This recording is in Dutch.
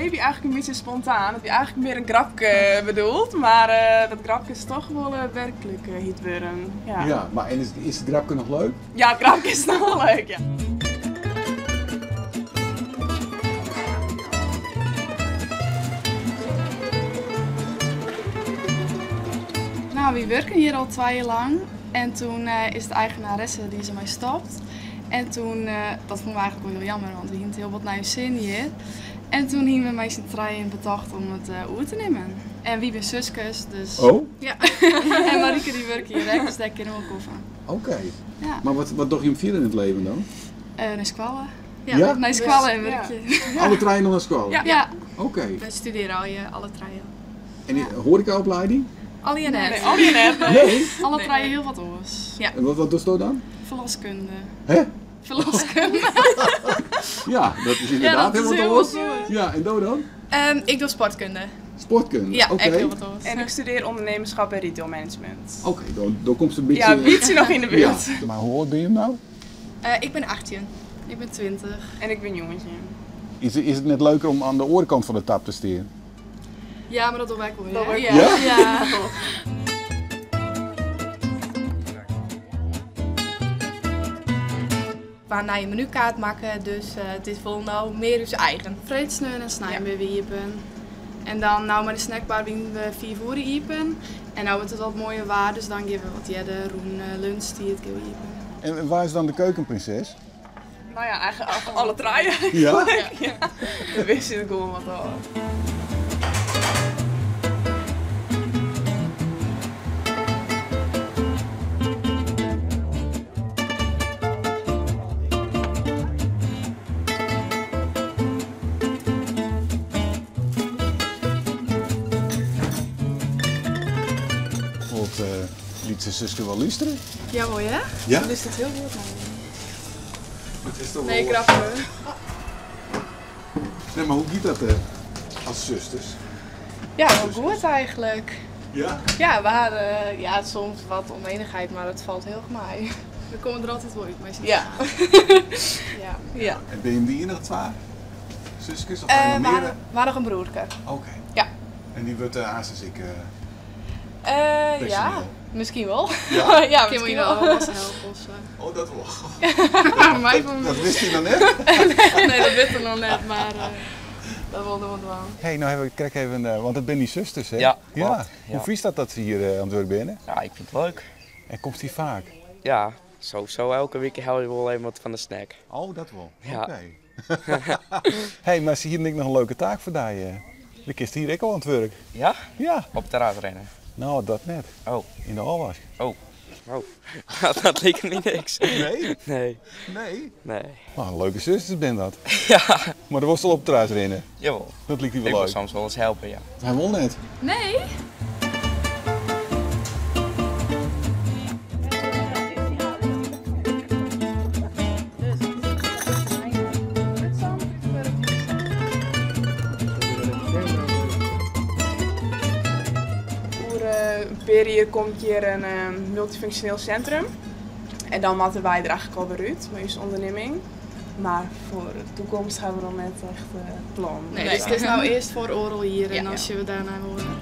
idee is eigenlijk een beetje spontaan. Het is eigenlijk meer een grapje bedoeld, maar dat grapje is toch wel werkelijk hit worden. Ja. Ja, maar en is het grapje nog leuk? Ja, het grapje is nog wel leuk, ja. Nou, we werken hier al 2 jaar lang en toen is de eigenaresse die ze mij stopt. En toen, dat vonden we eigenlijk wel heel jammer, want we hielden heel wat naar je zin hier. En toen hingen we met z'n tweeën bedacht om het over te nemen. En wie ben zusjes, dus... Oh? Ja. En Marieke die werkt hier, hè, dus daar kunnen we ook over. Oké. Ja. Maar wat doe je hem verder in het leven dan? Naar squallen. Ja? Naar squallen en werk je. Alle treinen nog naar school? Ja. Oké. We studeren al alle treien. En die horecaopleiding? Al je net. Nee, al je net. Nee? Alle treien heel wat oors. Ja. En wat doe je dan? Verloskunde. Hè? Verloskunde. Ja, dat is inderdaad dat is helemaal heel te wat horen. Ja, en doe dan? Ik doe sportkunde. Sportkunde? Ja, oké. echt heel wat oors. En ik studeer ondernemerschap en retailmanagement. Oké, dan komt ze een beetje... Ja, beetje nog in de buurt. Ja. Maar hoe oud ben je nou? Ik ben 18. Ik ben 20. En ik ben jongetje. Is het net leuker om aan de orenkant van de tap te steren? Ja, maar dat doen wij ook weer. Dat hè? ook. Ja? Ja. We gaan naar je menukaart maken, dus het is wel nou meer dus eigen. Vreedsneun en snijden we iepen. En dan nou met de snackbar we 4 voeren iepen. En nou wordt het wat mooier waar, dus dan geven we wat jeder roen lunch die het keer iepen. En waar is dan de keukenprinses? Nou ja, eigenlijk alle treien. Ja? Ja. Dat wist ik gewoon wat al. Liet zijn zusje wel luisteren? Ja mooi hè? Ja? Dus dat heel goed man. Het is toch Nee, wel... grapje. Nee, maar hoe gaat dat als zusters? Ja, wel goed eigenlijk. Ja? Ja, we hadden soms wat oneenigheid, maar het valt heel mij. We komen er altijd wel uit mee. Ja. Ja. Ja. En ben je die enige 2 zusjes? Of We nog meer? hadden nog een broerke. Oké. Ja. En die wordt als ik Ja, personeel? misschien wel. Ja? Ja, Kun je misschien wel wel. eens helpen of zo? Oh, dat wel. Mij van Dat wist hij dan net? Nee, dat weet ik nog net, maar dat wilden we wel. Hey, nou krijg even, want het zijn die zusters, hè? Ja, Ja. klopt. Hoe Ja. vies dat ze hier aan het werk binnen? Ja, ik vind het leuk. En komt die vaak? Ja, zo elke week hou je wel even wat van de snack. Oh, dat wel. Ja. Oké. Hey, maar zie hier denk ik nog een leuke taak voor je. De kist hier ook al aan het werk. Ja? Ja. Op het terras rennen. Nou, dat net. Oh, In de alwas. oh. Dat leek me niet niks. Nee? Nee, Nee? nee. Oh, een leuke zusters ben dat. Ja, Maar de worstel op het terras rennen. jawel. Dat liet hij Ik wel wil leuk. soms wel eens helpen, ja. Hij won net. Nee? Voor een periode komt hier een multifunctioneel centrum. En dan moeten wij er eigenlijk al weer uit met onze onderneming. Maar voor de toekomst gaan we nog net echt plan. Nee, dus het is nou eerst voor oral hier en Ja. als je we daarna horen.